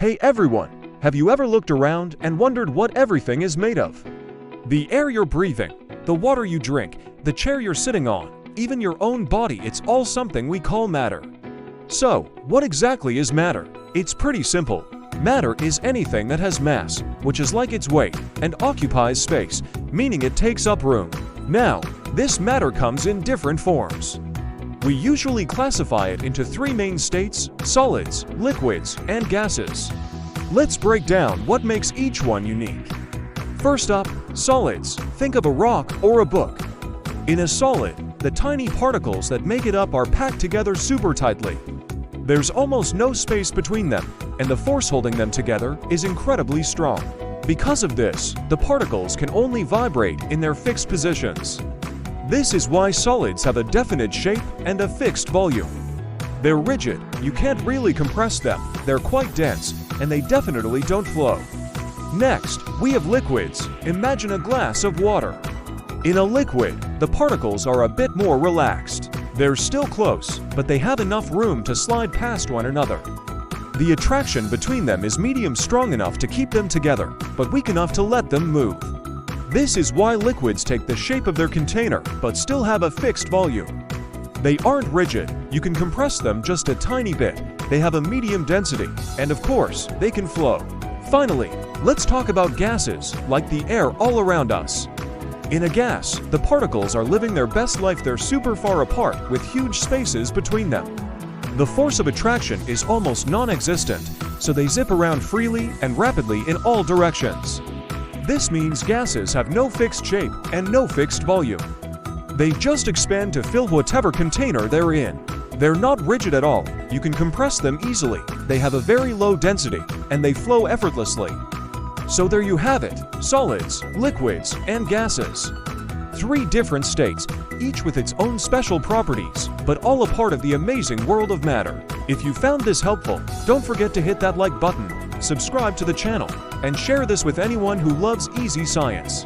Hey everyone, have you ever looked around and wondered what everything is made of? The air you're breathing, the water you drink, the chair you're sitting on, even your own body, it's all something we call matter. So, what exactly is matter? It's pretty simple. Matter is anything that has mass, which is like its weight, and occupies space, meaning it takes up room. Now, this matter comes in different forms. We usually classify it into three main states: solids, liquids, and gases. Let's break down what makes each one unique. First up, solids. Think of a rock or a book. In a solid, the tiny particles that make it up are packed together super tightly. There's almost no space between them, and the force holding them together is incredibly strong. Because of this, the particles can only vibrate in their fixed positions. This is why solids have a definite shape and a fixed volume. They're rigid, you can't really compress them, they're quite dense, and they definitely don't flow. Next, we have liquids. Imagine a glass of water. In a liquid, the particles are a bit more relaxed. They're still close, but they have enough room to slide past one another. The attraction between them is medium strong enough to keep them together, but weak enough to let them move. This is why liquids take the shape of their container, but still have a fixed volume. They aren't rigid, you can compress them just a tiny bit, they have a medium density, and of course, they can flow. Finally, let's talk about gases, like the air all around us. In a gas, the particles are living their best life. They're super far apart with huge spaces between them. The force of attraction is almost non-existent, so they zip around freely and rapidly in all directions. This means gases have no fixed shape and no fixed volume. They just expand to fill whatever container they're in. They're not rigid at all, you can compress them easily, they have a very low density, and they flow effortlessly. So there you have it, solids, liquids, and gases. Three different states, each with its own special properties, but all a part of the amazing world of matter. If you found this helpful, don't forget to hit that like button, subscribe to the channel, and share this with anyone who loves easy science.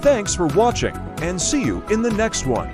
Thanks for watching, and see you in the next one.